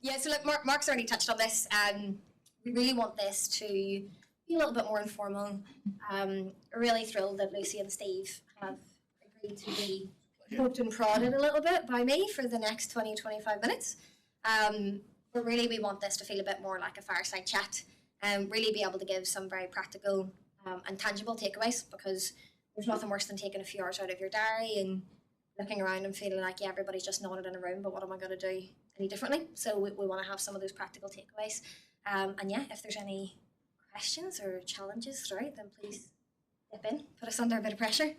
Yeah, so look, Mark's already touched on this. We really want this to be a little bit more informal. Really thrilled that Lucy and Steve have agreed to be poked and prodded a little bit by me for the next 20-25 minutes. But really we want this to feel a bit more like a fireside chat and really be able to give some very practical and tangible takeaways, because there's nothing worse than taking a few hours out of your diary and looking around and feeling like, yeah, everybody's just nodded in a room, but what am I going to do any differently? So we want to have some of those practical takeaways. And yeah, if there's any questions or challenges throughout, then please dip in, put us under a bit of pressure.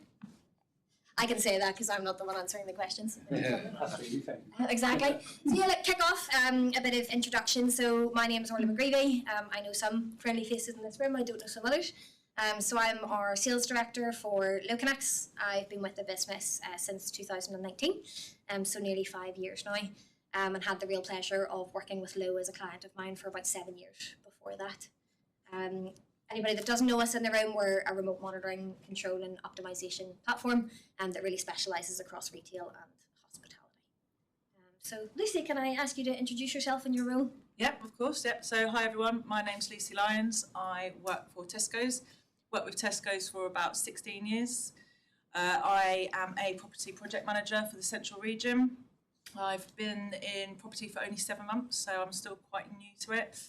I can say that because I'm not the one answering the questions. Yeah, that's what you think. Exactly. So yeah, let's kick off a bit of introduction. So my name is Orla McGreevy. I know some friendly faces in this room. I don't know some others. So I'm our sales director for LoweConex. I've been with the business since 2019, so nearly 5 years now, and had the real pleasure of working with Lowe as a client of mine for about 7 years before that. Anybody that doesn't know us in the room, we're a remote monitoring, control and optimization platform that really specialises across retail and hospitality. So Lucy, can I ask you to introduce yourself and your role? Yep, of course. Yep. So hi everyone, my name's Lucy Lyons. I work for Tesco's. Worked with Tesco's for about 16 years. I am a property project manager for the Central Region. I've been in property for only 7 months, so I'm still quite new to it.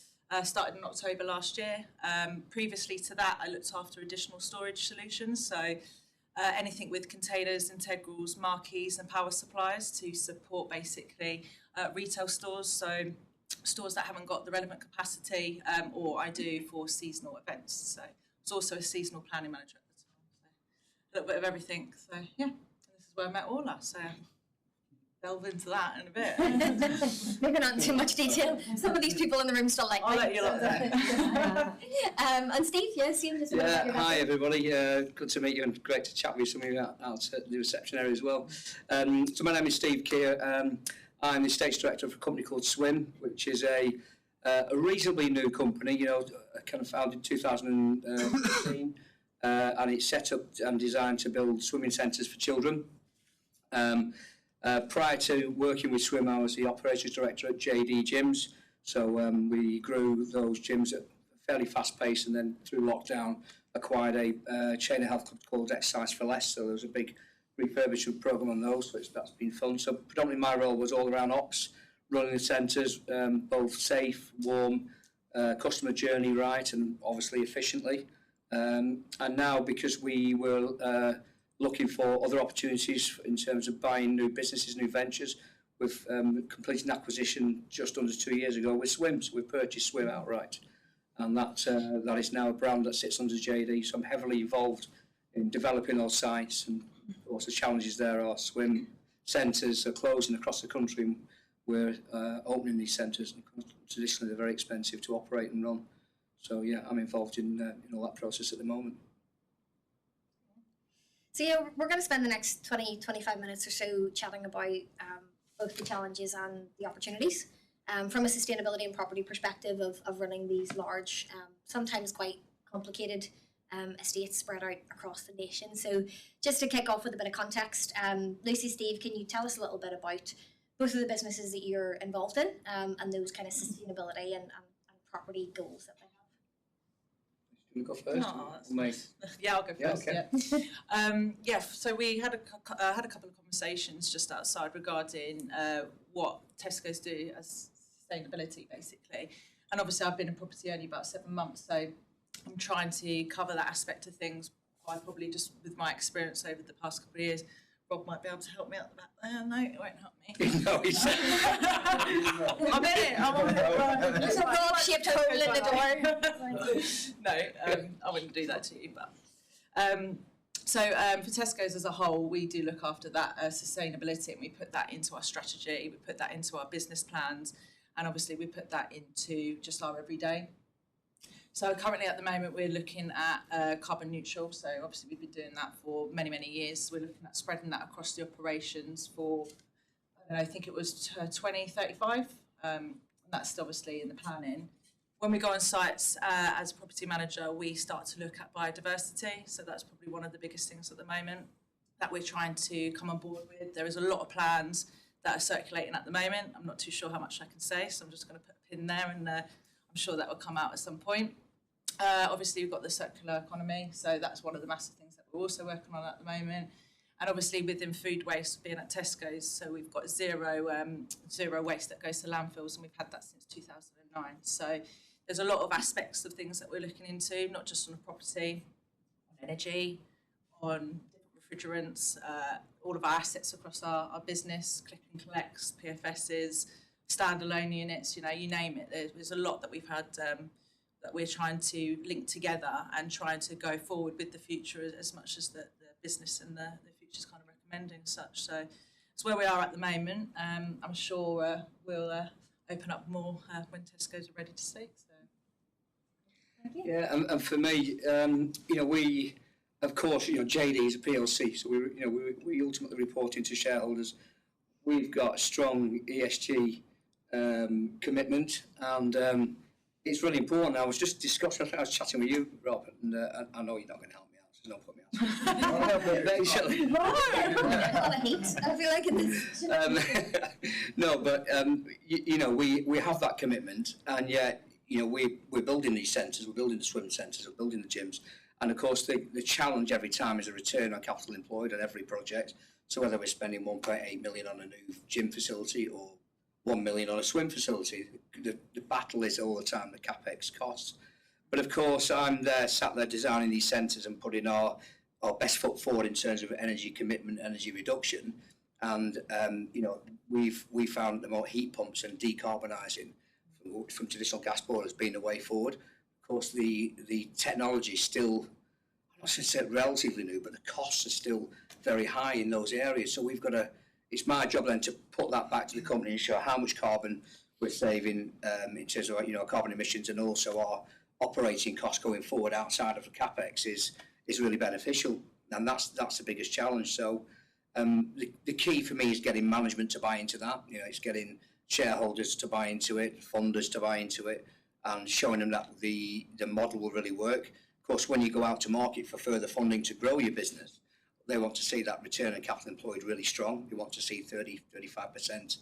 Started in October last year. Previously to that, I looked after additional storage solutions, so anything with containers, integrals, marquees and power supplies to support basically retail stores, so stores that haven't got the relevant capacity, or I do for seasonal events. So I was also a seasonal planning manager at the time, so a little bit of everything. So yeah, and this is where I met Orla, so delve into that in a bit. Maybe not in too much detail. Some of these people in the room still like I'll let you lot know. And Steve, yes, you just hi everybody. Good to meet you and great to chat with some of you out at the reception area as well. So my name is Steve Keir. I'm the Estates Director of a company called Swim, which is a reasonably new company, kind of founded in 2015, and it's set up and designed to build swimming centres for children. Prior to working with Swim, I was the Operations Director at JD Gyms, so we grew those gyms at a fairly fast pace, and then through lockdown acquired a chain of health clubs called Exercise for Leicester. So there was a big refurbishment programme on those, so that's been fun. So predominantly my role was all around ops, running the centres, both safe, warm, customer journey right, and obviously efficiently. And now, because we were looking for other opportunities in terms of buying new businesses, new ventures, we've completed an acquisition just under 2 years ago with Swim. So we've purchased Swim outright, and that is now a brand that sits under JD. So I'm heavily involved in developing those sites, and of course the challenges there are Swim centres are closing across the country. We're opening these centres, and traditionally they're very expensive to operate and run. So yeah, I'm involved in all that process at the moment. So yeah, we're going to spend the next 20-25 minutes or so chatting about both the challenges and the opportunities from a sustainability and property perspective of running these large, sometimes quite complicated estates spread out across the nation. So just to kick off with a bit of context, Lucy, Steve, can you tell us a little bit about both of the businesses that you're involved in and those kind of sustainability and property goals that they have? Do you want to go first? No, yeah, I'll go first. Okay. Yeah. So we had a couple of conversations just outside regarding what Tesco's do as sustainability, basically. And obviously, I've been in property only about 7 months, so I'm trying to cover that aspect of things. I probably just with my experience over the past couple of years. Rob might be able to help me out the back there. No, it won't help me. No, he said. I'm in it. I'm on it. There's a Rob-shaped hole in the door. No, I wouldn't do that to you. But so for Tesco's as a whole, we do look after that sustainability, and we put that into our strategy. We put that into our business plans, and obviously we put that into just our everyday. So currently at the moment we're looking at carbon neutral. So obviously we've been doing that for many, many years. We're looking at spreading that across the operations for, I think it was 2035. And that's obviously in the planning. When we go on sites as a property manager, we start to look at biodiversity. So that's probably one of the biggest things at the moment that we're trying to come on board with. There is a lot of plans that are circulating at the moment. I'm not too sure how much I can say, so I'm just going to put a pin there, and I'm sure that will come out at some point. Obviously, we've got the circular economy, so that's one of the massive things that we're also working on at the moment. And obviously within food waste, being at Tesco's, so we've got zero waste that goes to landfills, and we've had that since 2009. So there's a lot of aspects of things that we're looking into, not just on the property, on energy, on different refrigerants, all of our assets across our business, click and collects, PFSs, standalone units, you name it. There's a lot that we've had that we're trying to link together and trying to go forward with the future as much as the business and the future's kind of recommending such. So it's where we are at the moment. I'm sure we'll open up more when Tesco's are ready to speak. So. Yeah, and for me, we, of course, JD is a PLC, so we ultimately report into shareholders. We've got a strong ESG commitment, and it's really important. I was just discussing, I was chatting with you, Rob, and I know you're not going to help me out, so don't put me out. Basically. I feel like it is. No, but we have that commitment, and yet we're building these centres, we're building the swim centres, we're building the gyms, and of course the challenge every time is a return on capital employed on every project. So whether we're spending 1.8 million on a new gym facility or 1 million on a swim facility, the battle is all the time the capex costs. But of course, I'm sat there designing these centres and putting our best foot forward in terms of energy commitment, energy reduction, and we found the more heat pumps and decarbonising from traditional gas boilers being the way forward. Of course, the technology is still, I'm not going to say relatively new, but the costs are still very high in those areas. So we've got to. It's my job then to put that back to the company and show how much carbon we're saving in terms of carbon emissions, and also our operating costs going forward outside of the capex is really beneficial, and that's the biggest challenge. So the key for me is getting management to buy into that. It's getting shareholders to buy into it, funders to buy into it, and showing them that the model will really work. Of course, when you go out to market for further funding to grow your business, they want to see that return on capital employed really strong. They want to see 30-35%. And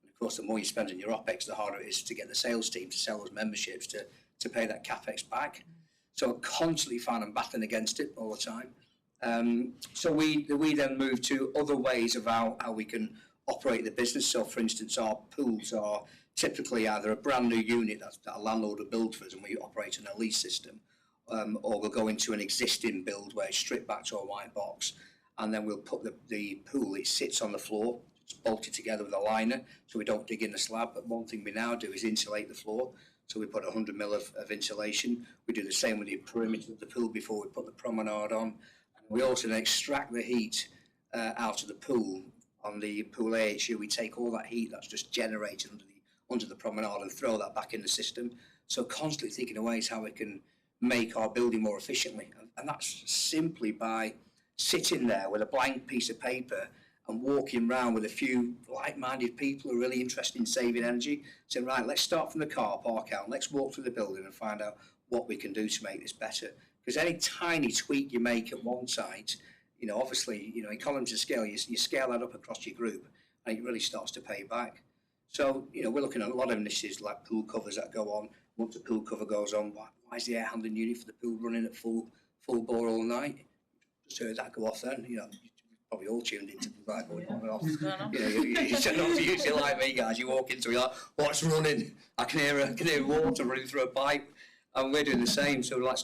of course, the more you spend on your OPEX, the harder it is to get the sales team to sell those memberships to pay that CapEx back. So I constantly find I'm battling against it all the time. So we then move to other ways of how we can operate the business. So for instance, our pools are typically either a brand new unit that a landlord will build for us and we operate on a lease system, or we'll go into an existing build where it's stripped back to a white box, and then we'll put the pool, it sits on the floor, it's bolted together with a liner, so we don't dig in the slab. But one thing we now do is insulate the floor, so we put 100 mil of insulation. We do the same with the perimeter of the pool before we put the promenade on. And we also then extract the heat out of the pool. On the pool AHU, we take all that heat that's just generated under the promenade and throw that back in the system. So constantly thinking of ways how we can make our building more efficiently, and that's simply by sitting there with a blank piece of paper and walking around with a few like-minded people who are really interested in saving energy, saying, right, let's start from the car park out, let's walk through the building and find out what we can do to make this better. Because any tiny tweak you make at one site, obviously, economies of scale, you scale that up across your group and it really starts to pay back. So, we're looking at a lot of initiatives like pool covers that go on. Once the pool cover goes on, why is the air handling unit for the pool running at full bore all night? Just heard that go off then, you're probably all tuned into the right going on and off. You said not usually like me, guys. You walk into it, you're like, what's running? I can hear water running through a pipe, and we're doing the same. So let's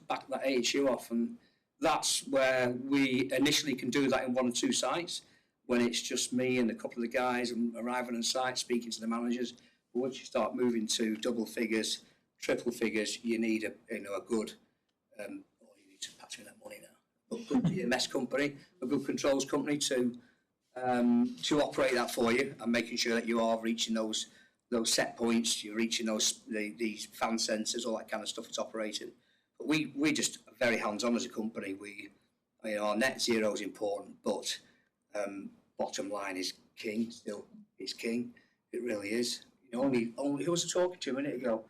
back that AHU off, and that's where we initially can do that in 1 or 2 sites when it's just me and a couple of the guys and arriving on site, speaking to the managers. But once you start moving to double figures, triple figures, you need a good, you need to patch in that money now. A good EMS company, a good controls company to operate that for you and making sure that you are reaching those set points, you're reaching these fan sensors, all that kind of stuff that's operating. But we just are very hands-on as a company. Our net zero is important, but bottom line is king. Still, is king. It really is. Only who was I talking to a minute ago?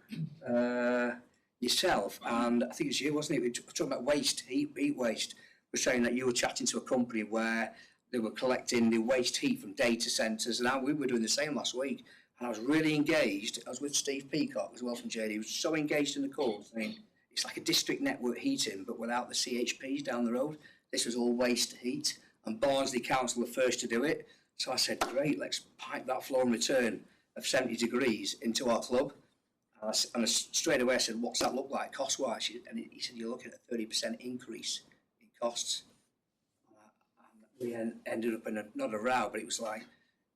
Yourself, and I think it's you, wasn't it? We were talking about waste, heat waste. We're saying that you were chatting to a company where they were collecting the waste heat from data centres, and we were doing the same last week. And I was really engaged. I was with Steve Peacock as well from JD. He was so engaged in the call, saying it's like a district network heating, but without the CHPs down the road. This was all waste heat, and Barnsley Council were first to do it. So I said, great, let's pipe that flow and return of 70 degrees into our club. And I straight away I said, what's that look like cost-wise? And he said, you're looking at a 30% increase in costs. And we ended up in not a row, but it was like,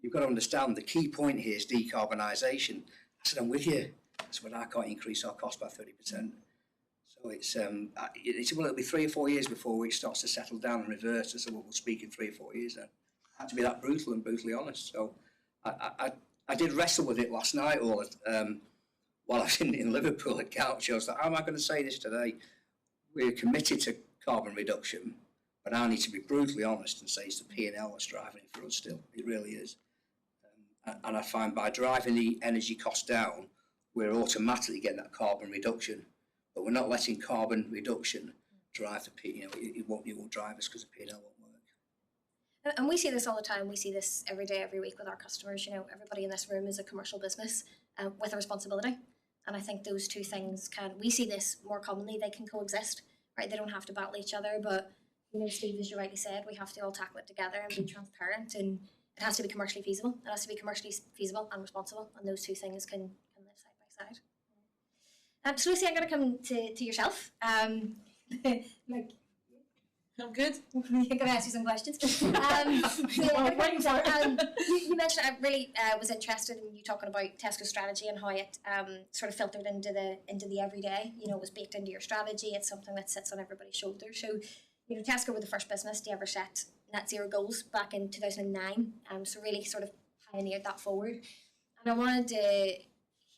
you've got to understand the key point here is decarbonisation. I said, I'm with you. I said, but I can't increase our cost by 30%. So it's well, it'll be 3 or 4 years before it starts to settle down and reverse. I said, well, we'll speak in 3 or 4 years then. I had to be that brutal and brutally honest. So I did wrestle with it last night while I was in Liverpool at couch. I was like, how am I going to say this today? We're committed to carbon reduction, but I need to be brutally honest and say it's the P&L that's driving it for us still. It really is. And I find by driving the energy cost down, we're automatically getting that carbon reduction, but we're not letting carbon reduction drive the P. It won't drive us because the P&L won't work. And we see this all the time. We see this every day, every week with our customers. Everybody in this room is a commercial business with a responsibility. And I think those two things we see this more commonly, they can coexist, right? They don't have to battle each other, but Steve, as you rightly said, we have to all tackle it together and be transparent, and it has to be commercially feasible. It has to be commercially feasible and responsible, and those two things can live side by side. So Lucy, I'm going to come to yourself. I'm good. I'm going to ask you some questions. You mentioned I really was interested in you talking about Tesco's strategy and how it sort of filtered into the everyday. It was baked into your strategy. It's something that sits on everybody's shoulders. So, Tesco were the first business to ever set net zero goals back in 2009. So really sort of pioneered that forward. And I wanted to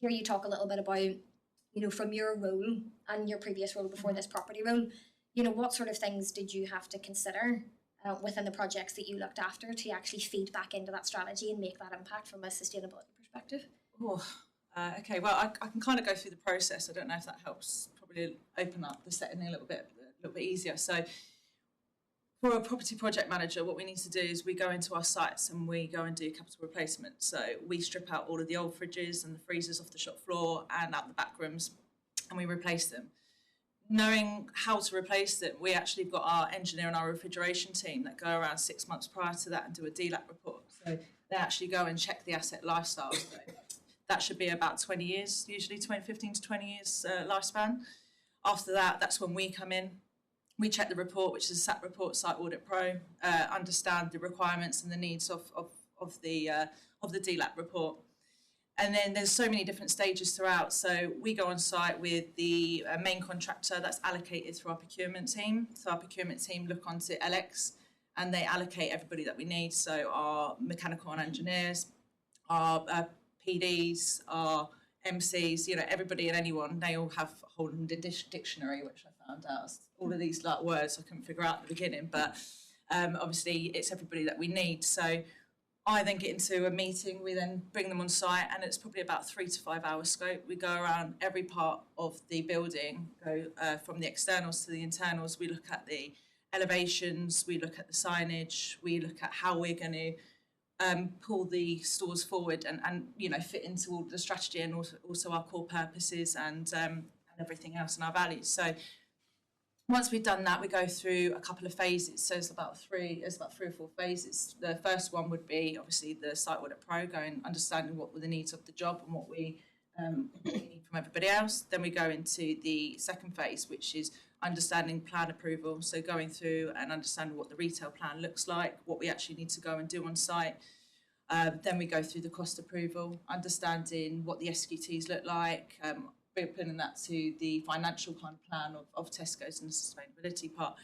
hear you talk a little bit about, from your role and your previous role before this property role, what sort of things did you have to consider within the projects that you looked after to actually feed back into that strategy and make that impact from a sustainability perspective? Okay, well, I can kind of go through the process. I don't know if that helps probably open up the setting a little bit easier. So for a property project manager, what we need to do is we go into our sites and we go and do capital replacement. So we strip out all of the old fridges and the freezers off the shop floor and out the back rooms, and we replace them. Knowing how to replace them, we actually got our engineer and our refrigeration team that go around 6 months prior to that and do a DLAP report. So they actually go and check the asset lifestyle. So that should be about 20 years, usually 15 to 20 years lifespan. After that, that's when we come in. We check the report, which is a SAT report, Site Audit Pro, understand the requirements and the needs of the DLAP report. And then there's so many different stages throughout. So we go on site with the main contractor that's allocated through our procurement team. So our procurement team look onto LX and they allocate everybody that we need. So our mechanical and engineers, our PDs, our MCs, everybody and anyone, they all have a whole dictionary, which I found out. All of these words I couldn't figure out at the beginning, but obviously it's everybody that we need. So I then get into a meeting, we then bring them on site, and it's probably about 3 to 5 hour scope. We go around every part of the building, go from the externals to the internals. We look at the elevations, we look at the signage, we look at how we're going to pull the stores forward and fit into all the strategy and also our core purposes and everything else and our values. So once we've done that, we go through a couple of phases. So it's about 3 or 4 phases. The first one would be obviously the Site Audit Pro, going understanding what were the needs of the job and what we need from everybody else. Then we go into the second phase, which is understanding plan approval. So going through and understanding what the retail plan looks like, what we actually need to go and do on site. Then we go through the cost approval, understanding what the SQTs look like, we're putting that to the financial kind of plan of Tesco's and the sustainability part.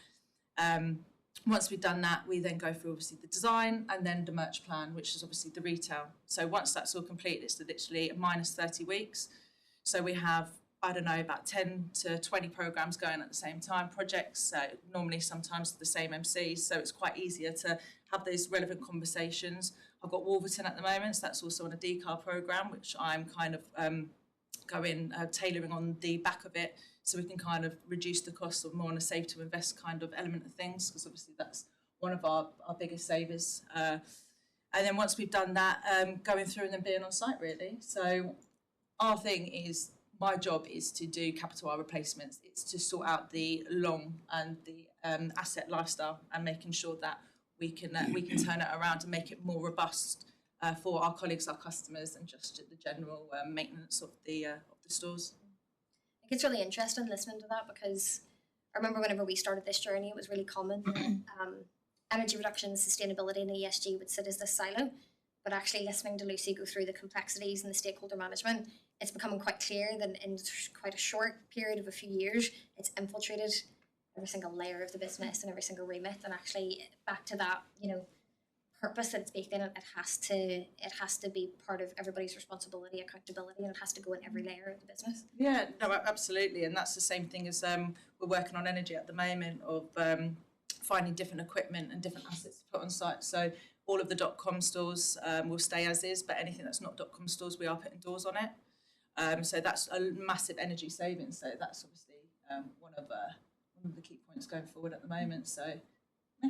Once we've done that, we then go through obviously the design and then the merch plan, which is obviously the retail. So once that's all complete, it's literally minus 30 weeks. So we have, about 10 to 20 programs going at the same time, projects, normally sometimes the same MCs. So it's quite easier to have those relevant conversations. I've got Wolverton at the moment, so that's also on a decarb program, which I'm kind of tailoring on the back of it, so we can kind of reduce the cost of more on a save to invest kind of element of things, because obviously that's one of our biggest savers. And then once we've done that, going through and then being on site really. So our thing is, my job is to do capital R replacements. It's to sort out the long and the asset lifestyle and making sure that we can turn it around and make it more robust for our colleagues, our customers, and just the general maintenance of the stores. I think it's really interesting listening to that, because I remember whenever we started this journey, it was really common that energy reduction, sustainability and ESG would sit as this silo. But actually listening to Lucy go through the complexities and the stakeholder management, it's becoming quite clear that in quite a short period of a few years, it's infiltrated every single layer of the business and every single remit. And actually back to that, purpose that it's baked in, it has to be part of everybody's responsibility, accountability, and it has to go in every layer of the business. Yeah, no, absolutely. And that's the same thing as we're working on energy at the moment, of finding different equipment and different assets to put on site. So all of the .com stores will stay as is, but anything that's not .com stores, we are putting doors on it. So that's a massive energy savings. So that's obviously one of the key points going forward at the moment. So yeah.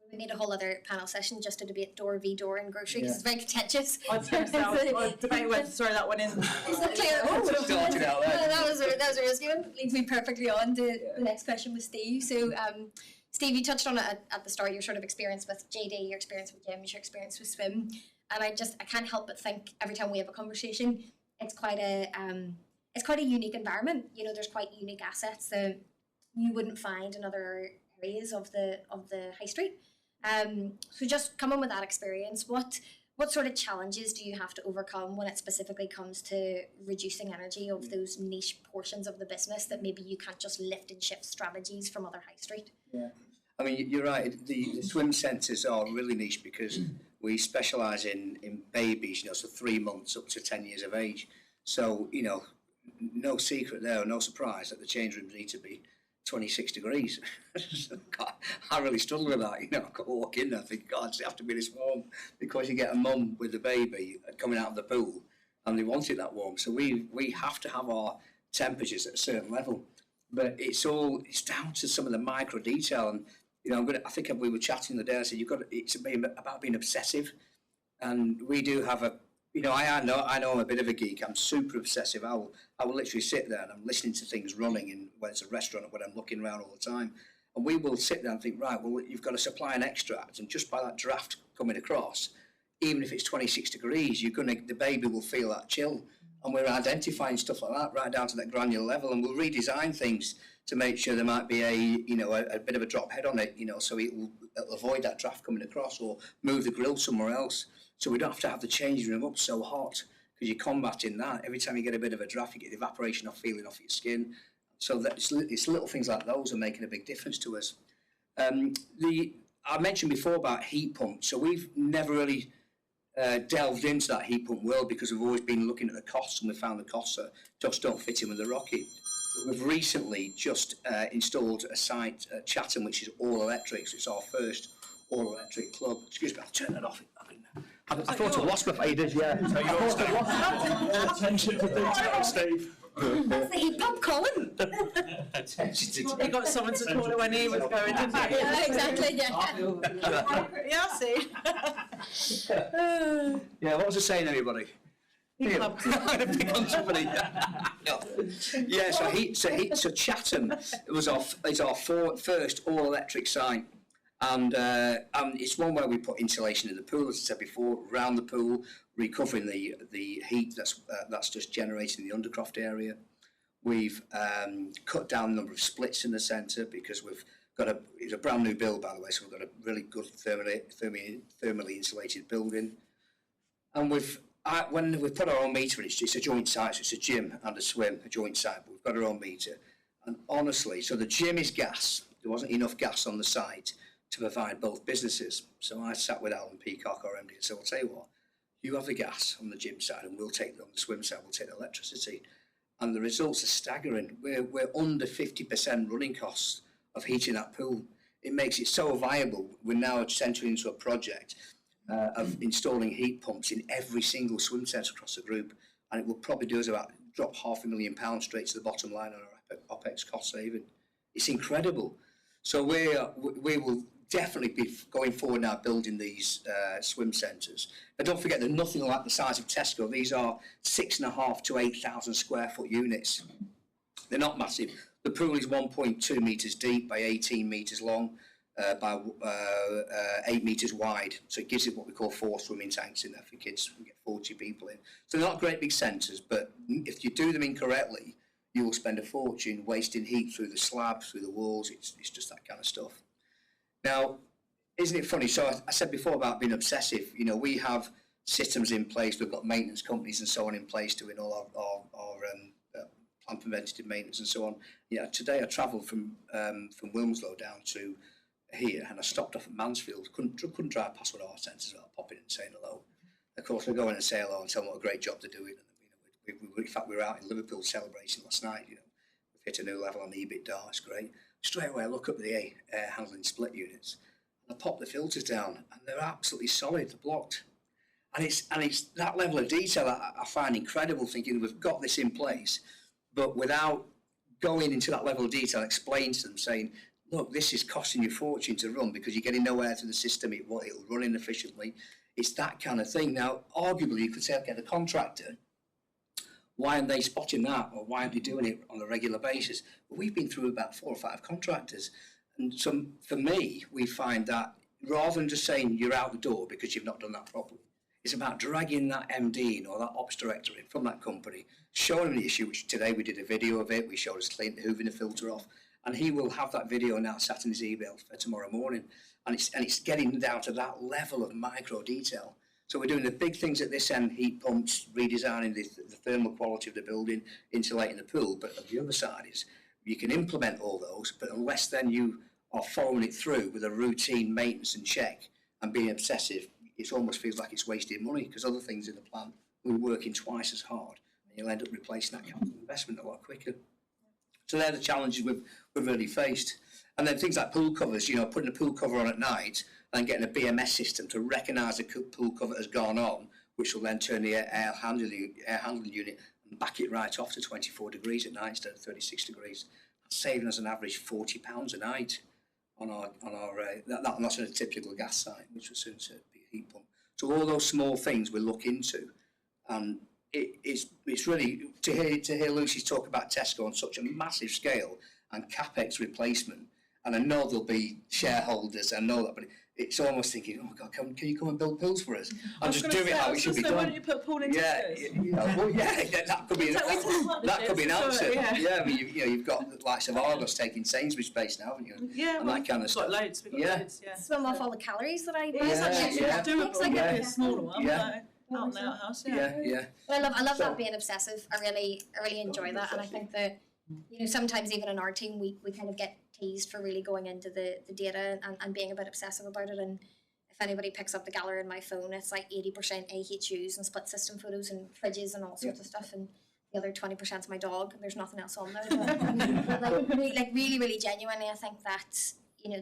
We need a whole other panel session just to debate door v door in grocery, because it's very contentious. I'd debate whether to throw that one in. Exactly. That was a risky one. Leads me perfectly on to the next question with Steve. So, Steve, you touched on it at the start, your sort of experience with JD, your experience with gyms, your experience with swim, and I can't help but think every time we have a conversation, it's quite a unique environment. There's quite unique assets that you wouldn't find in other areas of the high street. So just coming with that experience, what sort of challenges do you have to overcome when it specifically comes to reducing energy of those niche portions of the business that maybe you can't just lift and shift strategies from other high street? Yeah, I mean, you're right. The swim centres are really niche because we specialise in babies, so 3 months up to 10 years of age. So, no secret there, no surprise that the change rooms need to be 26 degrees. God, I really struggle with that. I could walk in there and think, God, does it have to be this warm? Because you get a mum with a baby coming out of the pool and they want it that warm. So we have to have our temperatures at a certain level. But it's down to some of the micro detail. And, I think we were chatting the other day, I said, it's about being obsessive. And we do have I know I'm a bit of a geek. I'm super obsessive. I will literally sit there and I'm listening to things running when it's a restaurant, when I'm looking around all the time. And we will sit there and think, right, well, you've got to supply an extract, and just by that draft coming across, even if it's 26 degrees, the baby will feel that chill. And we're identifying stuff like that right down to that granular level, and we'll redesign things to make sure there might be a bit of a drop head on it, so it'll avoid that draft coming across, or move the grill somewhere else. So we don't have to have the changing room up so hot, because you're combating that. Every time you get a bit of a draft, you get the evaporation feeling off your skin. So it's little things like those are making a big difference to us. I mentioned before about heat pumps. So we've never really delved into that heat pump world because we've always been looking at the costs, and we found the costs just don't fit in with the rocket. But we've recently just installed a site at Chatham, which is all electric. So it's our first all electric club. Excuse me, I'll turn that off. I thought I lost my faders, yeah. So you're attention to detail, Steve. That's the heat pump, Colin. Attention to detail. He got someone to call it when he was going, didn't he? Yeah, exactly, yeah. Yeah, I see. Yeah, what was I saying, everybody? Pick on somebody. Yeah, so Chatham is our first all electric site. And it's one where we put insulation in the pool, as I said before, around the pool, recovering the heat that's just generated in the undercroft area. We've cut down the number of splits in the centre because we've got it's a brand new build, by the way, so we've got a really good thermally insulated building. And when we put our own meter in, it's a joint site, so it's a gym and a swim, a joint site, but we've got our own meter. And honestly, so the gym is gas. There wasn't enough gas on the site to provide both businesses. So I sat with Alan Peacock, our MD, and said, I'll tell you what, you have the gas on the gym side and we'll take on the swim side, we'll take the electricity. And the results are staggering. We're under 50% running costs of heating that pool. It makes it so viable. We're now entering into a project of installing heat pumps in every single swim centre across the group, and it will probably do us about drop £500,000 straight to the bottom line on our OPEX cost saving. It's incredible. So we will definitely be going forward now building these swim centres. And don't forget, they're nothing like the size of Tesco. These are 6,500 to 8,000 square foot units. They're not massive. The pool is 1.2 metres deep by 18 metres long by 8 metres wide. So it gives it what we call 4 swimming tanks in there for kids. We get 40 people in. So they're not great big centres, but if you do them incorrectly, you will spend a fortune wasting heat through the slab, through the walls. It's just that kind of stuff. Now, isn't it funny? So I said before about being obsessive. You know, we have systems in place. We've got maintenance companies and so on in place doing all our planned preventative maintenance and so on. Yeah, today I travelled from Wilmslow down to here, and I stopped off at Mansfield. Couldn't drive past one of our centres without popping in and saying hello. Of course, we go in and say hello and tell them what a great job they're doing. In fact, we were out in Liverpool celebrating last night. You know, we've hit a new level on EBITDA. It's great. Straight away, I look up the air handling split units, and I pop the filters down, and they're absolutely solid. They're blocked, and it's that level of detail that I find incredible. Thinking we've got this in place, but without going into that level of detail, explain to them, saying, look, this is costing you a fortune to run because you're getting no air through the system. It'll run inefficiently. It's that kind of thing. Now, arguably, you could say, okay, the contractor, why aren't they spotting that, or why aren't they doing it on a regular basis? Well, we've been through about 4 or 5 contractors, and so for me, we find that rather than just saying you're out the door because you've not done that properly, it's about dragging that MD in or that ops director in from that company, showing them the issue, which today we did a video of it. We showed us hooving the filter off, and he will have that video now sat in his email for tomorrow morning, and it's getting down to that level of micro detail. So we're doing the big things at this end, heat pumps, redesigning the thermal quality of the building, insulating the pool. But on the other side is you can implement all those, but unless then you are following it through with a routine maintenance and check and being obsessive, it almost feels like it's wasting money because other things in the plan, we're working twice as hard and you'll end up replacing that capital investment a lot quicker. So they're the challenges we've really faced. And then things like pool covers, you know, putting a pool cover on at night and getting a BMS system to recognise the pool cover has gone on, which will then turn the air handling unit and back it right off to 24 degrees at night instead of 36 degrees. That's saving us an average £40 a night on our that's on a typical gas site, which will soon be a heat pump. So all those small things we look into, and it's really to hear Lucy talk about Tesco on such a massive scale and capex replacement. And I know there'll be shareholders, I know that, but it's almost thinking, oh God, can you come and build pools for us? And just do it how it should be done. Why don't you put a pool in Tesco's? That could be an answer. Yeah, I mean, you've got the likes of Argos taking Sainsbury's space now, haven't you? Yeah, and that kind of stuff. We've got loads. Swim off all the calories that I burn. Yeah. Doable. Like a smaller one. Yeah. Out in the outhouse. Yeah. But I love that being obsessive. I really enjoy that, and I think that sometimes even in our team we kind of get teased for really going into the data and being a bit obsessive about it. And if anybody picks up the gallery in my phone, it's like 80% AHUs and split system photos and fridges and all sorts of stuff, and the other 20% is my dog, and there's nothing else on there. But really genuinely, I think that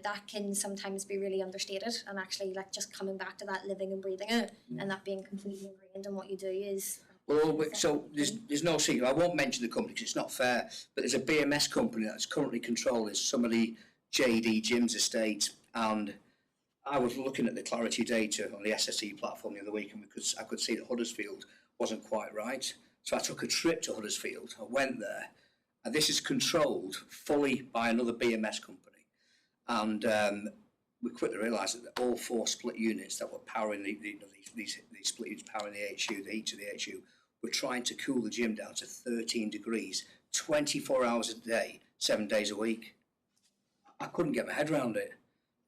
that can sometimes be really understated, and actually just coming back to that living and breathing it, and that being completely ingrained in what you do is. Well, so there's no secret. I won't mention the company because it's not fair, but there's a BMS company that's currently controlling some of the JD Gyms estate, and I was looking at the Clarity data on the SSE platform the other week, and I could see that Huddersfield wasn't quite right. So I took a trip to Huddersfield. I went there, and this is controlled fully by another BMS company, and we quickly realised that all 4 split units that were powering these split units powering the HU, the heat to the HU, were trying to cool the gym down to 13 degrees, 24 hours a day, 7 days a week. I couldn't get my head around it.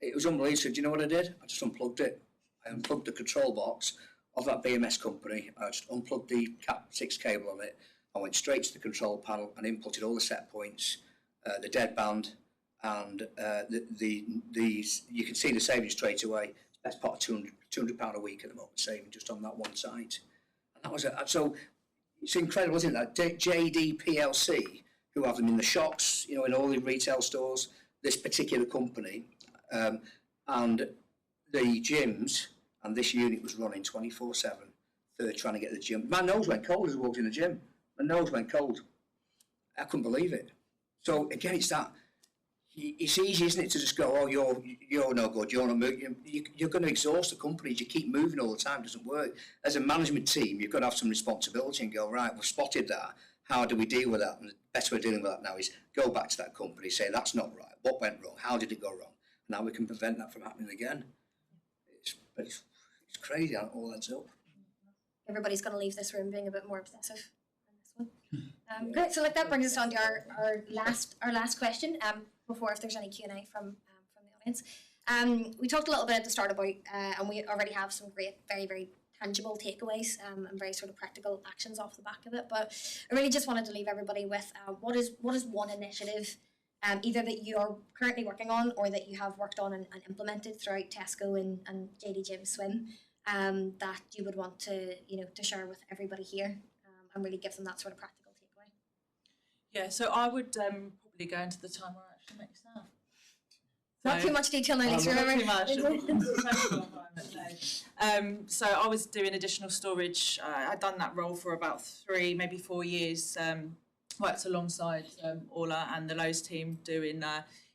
It was unbelievable. So do you know what I did? I just unplugged it. I unplugged the control box of that BMS company. I just unplugged the Cat6 cable on it. I went straight to the control panel and inputted all the set points, the dead band, and you can see the savings straight away. That's part of £200 a week at the moment, saving just on that one site. And that was so it's incredible, isn't it? That JD PLC, who have them in the shops, in all the retail stores, this particular company, and the gyms, and this unit was running 24/7. They're trying to get the gym. My nose went cold as I walked in the gym. My nose went cold. I couldn't believe it. So again, it's that it's easy, isn't it, to just go, oh, you're no good, you're not moving. You're going to exhaust the companies. You keep moving all the time, it doesn't work. As a management team, you've got to have some responsibility and go, right, we've spotted that. How do we deal with that? And the best way of dealing with that now is go back to that company, say, that's not right. What went wrong? How did it go wrong? Now we can prevent that from happening again. It's crazy how it all ends up. Everybody's going to leave this room being a bit more obsessive on this one. Great. So that brings us on to our last question. Before, if there's any Q&A from the audience, we talked a little bit at the start about, and we already have some great, very, very tangible takeaways and very sort of practical actions off the back of it. But I really just wanted to leave everybody with what is one initiative, either that you are currently working on or that you have worked on and implemented throughout Tesco and JD Jim's Swim, that you would want to share with everybody here, and really give them that sort of practical takeaway. Yeah, so I would probably go into the time where I actually make stuff. Not too much detail now, Lisa, remember? Not too much. So I was doing additional storage. I'd done that role for about 3, maybe 4 years. Worked alongside Orla and the Lowe's team doing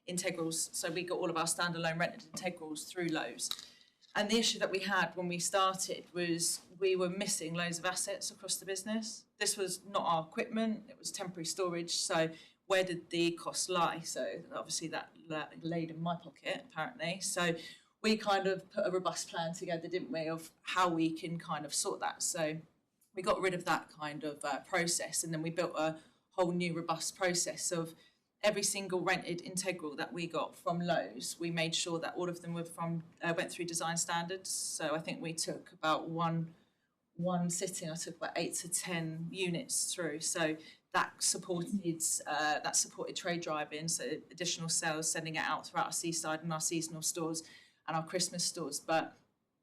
integrals. So we got all of our standalone rented integrals through Lowe's. And the issue that we had when we started was we were missing loads of assets across the business. This was not our equipment, it was temporary storage. So where did the cost lie? So obviously that laid in my pocket, apparently. So we kind of put a robust plan together, didn't we, of how we can kind of sort that. So we got rid of that kind of process, and then we built a whole new robust process of every single rented integral that we got from Lowe's. We made sure that all of them were went through design standards. So I think we took about one sitting. I took about 8 to 10 units through. So that supported trade driving, so additional sales, sending it out throughout our seaside and our seasonal stores and our Christmas stores. But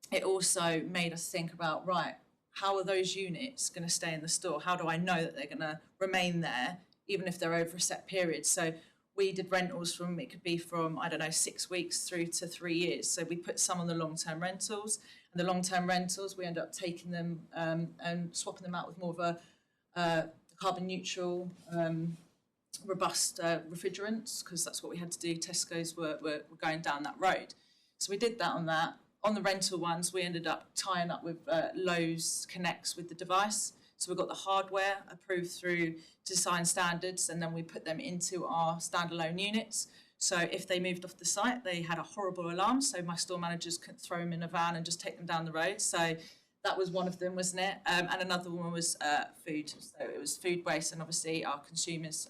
it also made us think about, right, how are those units going to stay in the store? How do I know that they're going to remain there, even if they're over a set period? So we did rentals it could be from, 6 weeks through to 3 years. So we put some on the long-term rentals, and the long-term rentals, we end up taking them and swapping them out with more of a carbon neutral, robust refrigerants, because that's what we had to do. Tesco's were going down that road. So we did that on that. On the rental ones, we ended up tying up with LoweConex with the device. So we got the hardware approved through design standards, and then we put them into our standalone units. So if they moved off the site, they had a horrible alarm, so my store managers couldn't throw them in a van and just take them down the road. So that was one of them, wasn't it? And another one was food. So it was food waste, and obviously our consumers,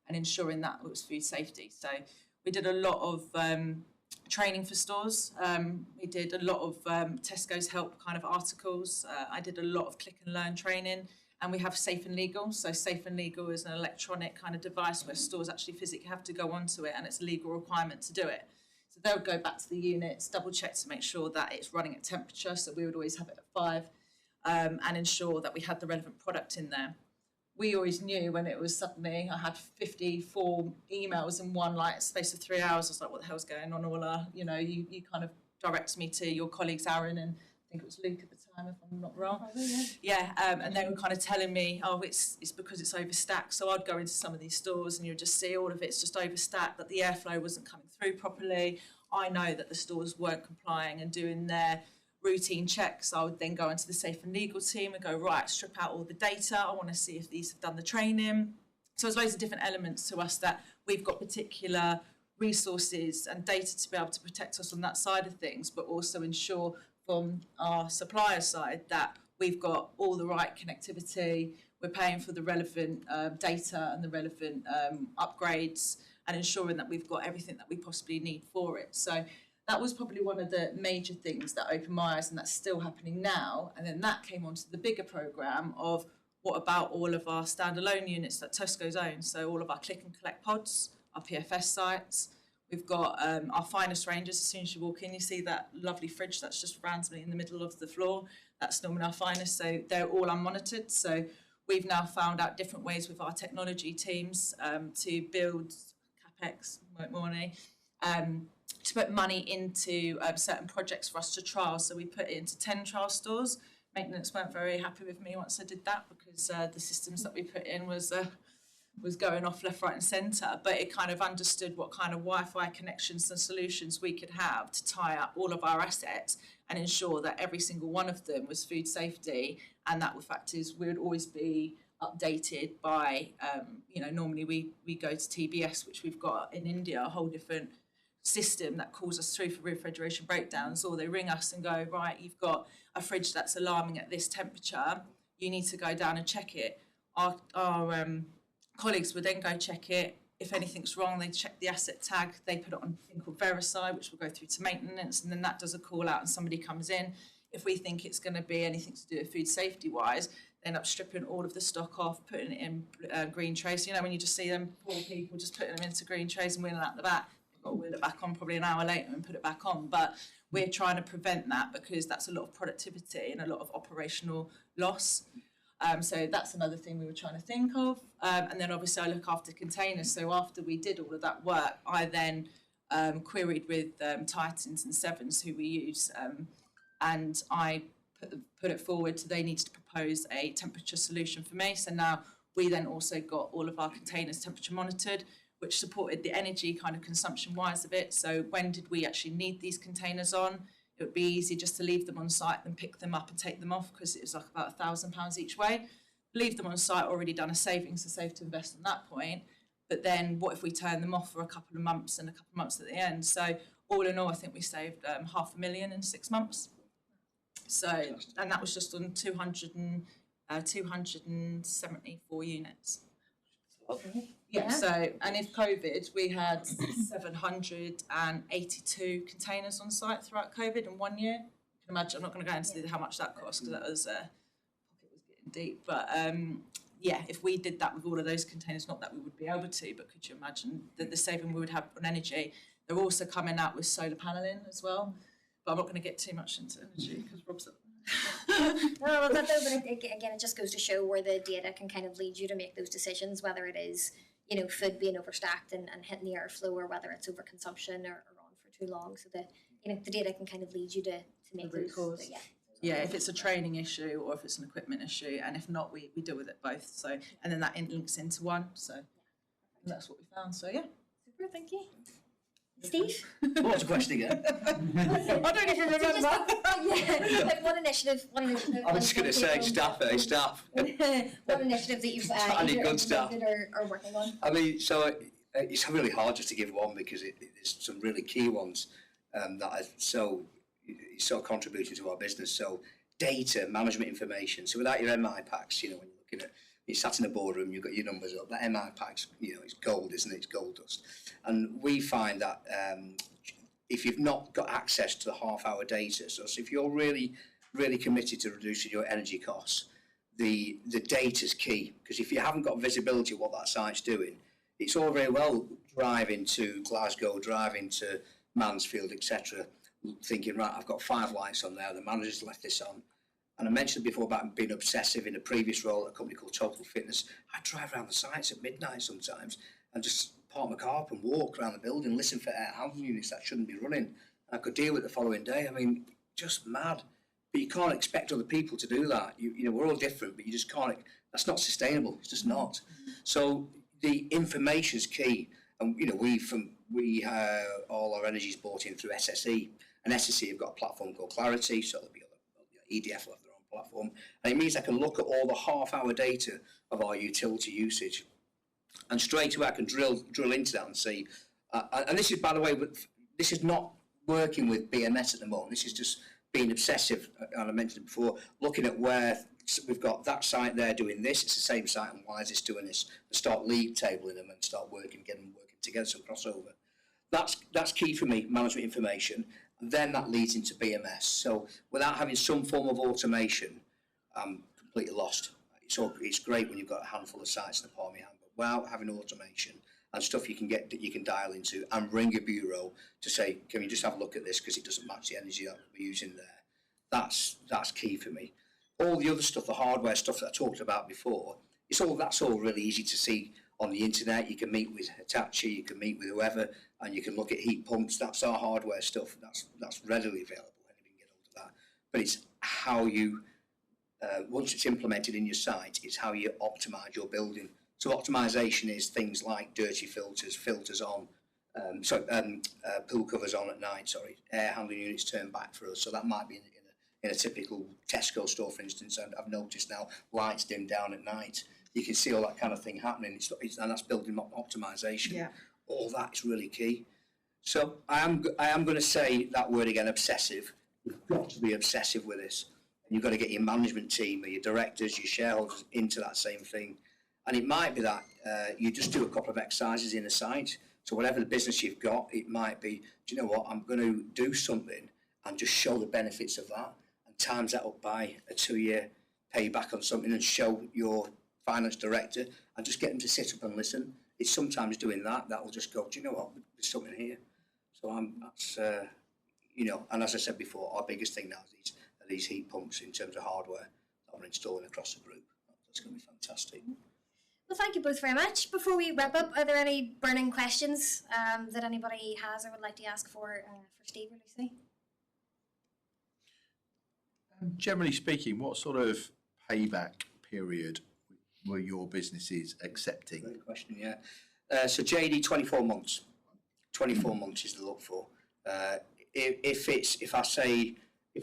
and ensuring that it was food safety. So we did a lot of training for stores. We did a lot of Tesco's help kind of articles. I did a lot of click and learn training, and we have Safe and Legal. So Safe and Legal is an electronic kind of device where stores actually physically have to go onto it, and it's a legal requirement to do it. So they'll go back to the units, double check to make sure that it's running at temperature. So we would always have it at 5, and ensure that we had the relevant product in there. We always knew when it was suddenly, I had 54 emails in one space of 3 hours. I was like, what the hell's going on, Orla? You kind of directed me to your colleagues, Aaron, and I think it was Luke at the time, if I'm not wrong. Yeah, and they were kind of telling me, oh, it's because it's overstacked. So I'd go into some of these stores and you'd just see all of it's just overstacked, that the airflow wasn't coming through properly. I know that the stores weren't complying and doing their routine checks. I would then go into the Safe and Legal team and go, right, strip out all the data. I want to see if these have done the training. So there's loads of different elements to us that we've got particular resources and data to be able to protect us on that side of things, but also ensure from our supplier side that we've got all the right connectivity, we're paying for the relevant data and the relevant upgrades, and ensuring that we've got everything that we possibly need for it. So that was probably one of the major things that opened my eyes, and that's still happening now. And then that came onto the bigger programme of what about all of our standalone units that Tesco's owns? So all of our click and collect pods, our PFS sites. We've got our finest ranges. As soon as you walk in, you see that lovely fridge that's just randomly in the middle of the floor. That's normally our finest. So they're all unmonitored. So we've now found out different ways with our technology teams to build CapEx, money, to put money into certain projects for us to trial. So we put it into 10 trial stores. Maintenance weren't very happy with me once I did that, because the systems that we put in was was going off left, right and centre, but it kind of understood what kind of Wi-Fi connections and solutions we could have to tie up all of our assets and ensure that every single one of them was food safety, and that the fact is we would always be updated by, normally we go to TBS, which we've got in India, a whole different system that calls us through for refrigeration breakdowns, or they ring us and go, right, you've got a fridge that's alarming at this temperature, you need to go down and check it. Our colleagues would then go check it. If anything's wrong, they check the asset tag, they put it on a thing called Verify, which will go through to maintenance, and then that does a call out and somebody comes in. If we think it's going to be anything to do with food safety wise, they end up stripping all of the stock off, putting it in green trays. When you just see them poor people just putting them into green trays and wheeling out the back, they've got to wheel it back on probably an hour later and put it back on. But we're trying to prevent that because that's a lot of productivity and a lot of operational loss. So that's another thing we were trying to think of. And then obviously I look after containers. So after we did all of that work, I then queried with Titans and Sevens, who we use, and I put it forward. So they needed to propose a temperature solution for me. So now we then also got all of our containers temperature monitored, which supported the energy kind of consumption wise of it. So when did we actually need these containers on? It would be easy just to leave them on site and pick them up and take them off, because it was like about £1,000 each way. Leave them on site, already done a savings, so safe to invest on that point. But then what if we turn them off for a couple of months and a couple of months at the end? So all in all, I think we saved £500,000 in 6 months. So, and that was just on 274 units. Okay. Yeah, so, and if COVID, we had 782 containers on site throughout COVID in 1 year. You can imagine, I'm not going to go into how much that cost, because that was, pocket was getting deep. But if we did that with all of those containers, not that we would be able to, but could you imagine the saving we would have on energy? They're also coming out with solar paneling as well. But I'm not going to get too much into energy because Rob's up. Well, but again, it just goes to show where the data can kind of lead you to make those decisions, whether it is, food being overstacked and hitting the airflow, or whether it's overconsumption or on for too long. So the data can kind of lead you to make those. Yeah, if it's a training issue or if it's an equipment issue, and if not, we deal with it both. So, and then that links into one. So that's what we found. So yeah. Super, thank you. Steve? What was the question again? I don't even remember. One initiative. I was just going to say staff. One initiative that you've implemented or working on? I mean, so it's really hard just to give one, because there's some really key ones that are so contributing to our business. So data, management information. So without your MI packs, when you're looking at, you sat in a boardroom, you've got your numbers up. That MI pack's, it's gold, isn't it? It's gold dust. And we find that if you've not got access to the half-hour data, so if you're really, really committed to reducing your energy costs, the data's key. Because if you haven't got visibility of what that site's doing, it's all very well driving to Glasgow, driving to Mansfield, etc., thinking, right, I've got 5 lights on there, the manager's left this on. And I mentioned before about being obsessive in a previous role at a company called Total Fitness. I drive around the sites at midnight sometimes and just park my car up and walk around the building, listen for air handling units that shouldn't be running. And I could deal with it the following day. I mean, just mad. But you can't expect other people to do that. We're all different, but you just can't. That's not sustainable. It's just not. So the information's key. And all our energy is bought in through SSE. And SSE have got a platform called Clarity, so there'll be EDF will have their own platform, and it means I can look at all the half-hour data of our utility usage, and straight away I can drill into that and see. And this is, by the way, this is not working with BMS at the moment. This is just being obsessive, and I mentioned it before, looking at where we've got that site there doing this. It's the same site, and why is this doing this? And start league tabling them and start getting them working together, some crossover. That's key for me, management information. Then that leads into BMS. So without having some form of automation, I'm completely lost. It's great when you've got a handful of sites in the palm of your hand, but without having automation and stuff you can get that you can dial into and ring a bureau to say, can you just have a look at this because it doesn't match the energy that we're using there. That's key for me. All the other stuff, the hardware stuff that I talked about before, that's all really easy to see on the internet. You can meet with Hitachi, you can meet with whoever, and you can look at heat pumps. That's our hardware stuff. That's readily available. Anybody can get hold of that. But it's how you, once it's implemented in your site, it's how you optimise your building. So optimisation is things like dirty filters on, pool covers on at night, air handling units turned back for us. So that might be in a typical Tesco store, for instance. And I've noticed now lights dim down at night. You can see all that kind of thing happening, and that's building optimisation. Yeah. All that is really key. So I am going to say that word again, obsessive. You've got to be obsessive with this. And you've got to get your management team, or your directors, your shareholders into that same thing. And it might be that you just do a couple of exercises in a site. So whatever the business you've got, it might be, do you know what, I'm going to do something and just show the benefits of that and times that up by a 2-year payback on something and show your finance director and just get them to sit up and listen. It's sometimes doing that will just go, do you know what, there's something here. So that's, and as I said before, our biggest thing now is these heat pumps in terms of hardware that we're installing across the group. That's going to be fantastic. Well, thank you both very much. Before we wrap up, are there any burning questions that anybody has or would like to ask for Steve or Lucy? Generally speaking, what sort of payback period were your businesses accepting? Great question, yeah. So JD, 24 months. 24 months is the look for. If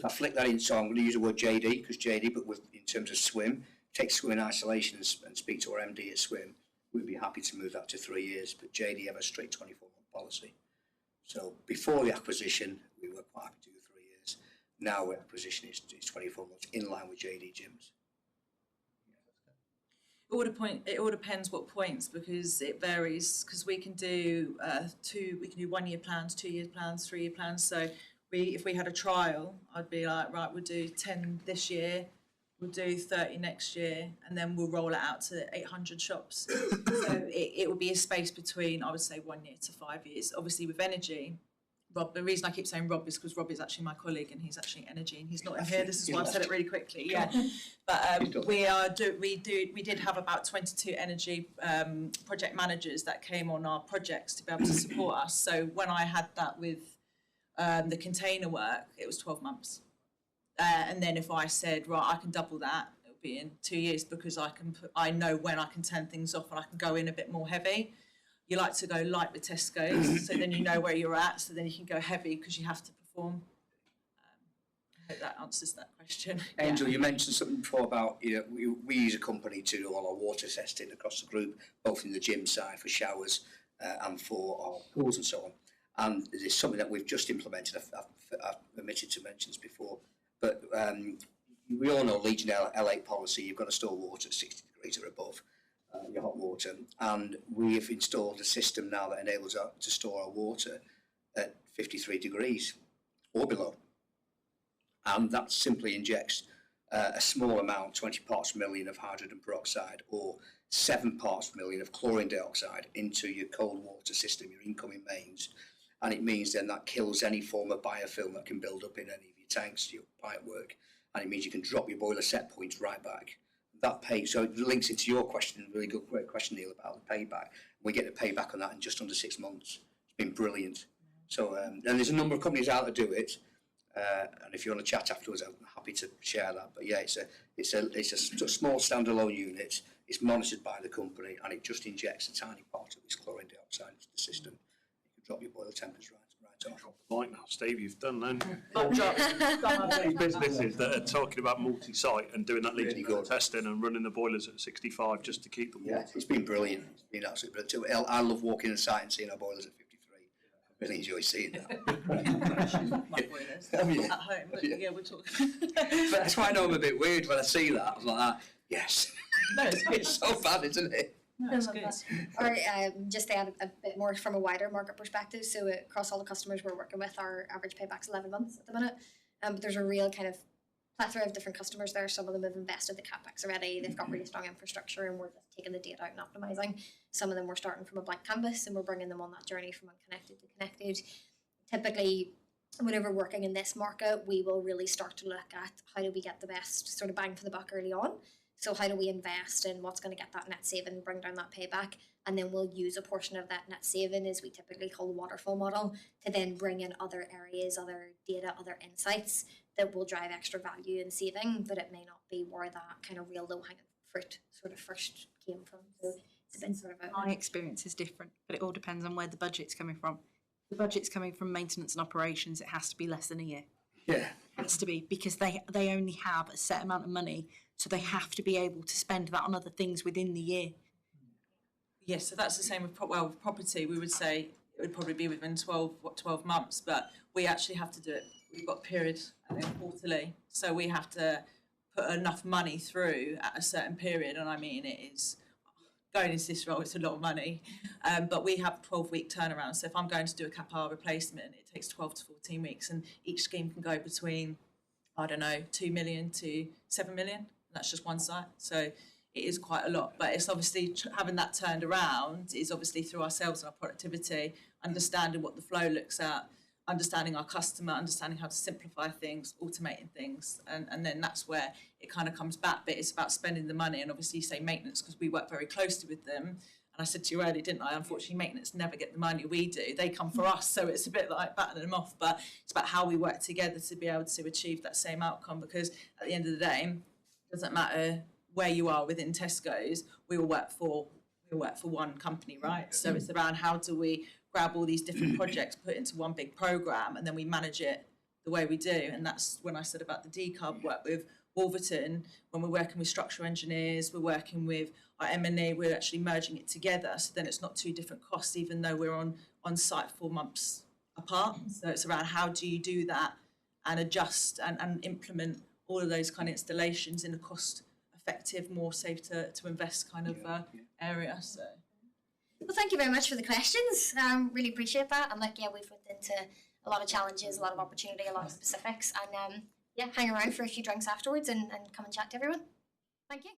I flick that in, so I'm going to use the word JD, because JD, but in terms of swim, take swim in isolation and speak to our MD at swim, we'd be happy to move that to 3 years, but JD have a straight 24-month policy. So before the acquisition, we were quite happy to do 3 years. Now the acquisition is 24 months, in line with JD gyms. It all depends what points, because it varies, because we can do 1-year plans, 2-year plans, 3-year plans. So if we had a trial, I'd be like, right, we'll do 10 this year, we'll do 30 next year, and then we'll roll it out to 800 shops. So it will be a space between, I would say, 1 year to 5 years. Obviously with energy, Rob, the reason I keep saying Rob is because Rob is actually my colleague and he's actually energy and he's not in here. This is why I've said it really quickly. Yeah, but we did have about 22 energy project managers that came on our projects to be able to support us. So when I had that with the container work, it was 12 months. And then if I said, right, I can double that, it'll be in 2 years, because I know when I can turn things off and I can go in a bit more heavy. You like to go light with Tesco's, so then you know where you're at, so then you can go heavy because you have to perform. I hope that answers that question. Angel, you mentioned something before about, we use a company to do all our water testing across the group, both in the gym side for showers and for our pools and so on. And there's something that we've just implemented. I've omitted to mention this before, but we all know Legion L8 policy. You've got to store water at 60 degrees or above. Your hot water, and we have installed a system now that enables us to store our water at 53 degrees or below, and that simply injects a small amount, 20 parts per million of hydrogen peroxide or 7 parts per million of chlorine dioxide into your cold water system, your incoming mains, and it means then that kills any form of biofilm that can build up in any of your tanks, your pipework, and it means you can drop your boiler set points right back. That pay, so it links into your question, really great question, Neil, about the payback. We get the payback on that in just under 6 months. It's been brilliant. So, and there's a number of companies out that do it. And if you want to chat afterwards, I'm happy to share that. But yeah, it's a small standalone unit. It's monitored by the company, and it just injects a tiny part of this chlorine dioxide into the system. You can drop your boiler temps right off. Like now, Steve, you've done then. These Businesses that are talking about multi-site and doing that leak testing and running the boilers at 65 just to keep the water. Yeah, it's been brilliant. It's been absolutely brilliant. I love walking in the site and seeing our boilers at 53. I really enjoy seeing that. My boilers at home, but yeah, we're talking. But that's why I know I'm a bit weird when I see that. I'm like, yes. No, it's so bad, isn't it? No, it's good. Or just to add a bit more from a wider market perspective, so across all the customers we're working with, our average payback's 11 months at the minute. But there's a real kind of plethora of different customers there. Some of them have invested the capex already. They've got really strong infrastructure, and we're just taking the data out and optimizing. Some of them we're starting from a blank canvas, and we're bringing them on that journey from unconnected to connected. Typically, whenever working in this market, we will really start to look at how do we get the best sort of bang for the buck early on. So how do we invest in what's going to get that net saving, bring down that payback, and then we'll use a portion of that net saving, as we typically call the waterfall model, to then bring in other areas, other data, other insights that will drive extra value and saving, but it may not be where that kind of real low-hanging fruit sort of first came from. So It's been sort of My experience is different, but it all depends on where the budget's coming from. If the budget's coming from maintenance and operations, it has to be less than a year. Yeah. It has to be, because they only have a set amount of money, so they have to be able to spend that on other things within the year. Yes, so that's the same with with property. We would say it would probably be within 12 months, but we actually have to do it. We've got period and then quarterly, so we have to put enough money through at a certain period. And I mean, it is going into this role, it's a lot of money, but we have 12-week turnaround. So if I'm going to do a CAPR replacement, it takes 12 to 14 weeks, and each scheme can go between, I don't know, 2 million to 7 million. And that's just one site. So it is quite a lot, but it's obviously having that turned around is obviously through ourselves and our productivity, understanding what the flow looks at, understanding our customer, understanding how to simplify things, automating things, and then that's where it kind of comes back. But it's about spending the money, and obviously you say maintenance because we work very closely with them. And I said to you earlier, didn't I? Unfortunately, maintenance never get the money we do. They come for us, so it's a bit like batting them off. But it's about how we work together to be able to achieve that same outcome, because at the end of the day, it doesn't matter where you are within Tesco's, we all work for one company, right? So it's around how do we grab all these different projects, put it into one big program, and then we manage it the way we do. And that's when I said about the decarb work with Wolverton, when we're working with structural engineers, we're working with our M&E, we're actually merging it together, so then it's not two different costs, even though we're on site 4 months apart. So it's around how do you do that and adjust and implement all of those kind of installations in a cost effective, more safe to invest kind of area. So, well, thank you very much for the questions. Really appreciate that. And like, yeah, we've went into a lot of challenges, a lot of opportunity, a lot of specifics, and yeah, hang around for a few drinks afterwards and come and chat to everyone. Thank you.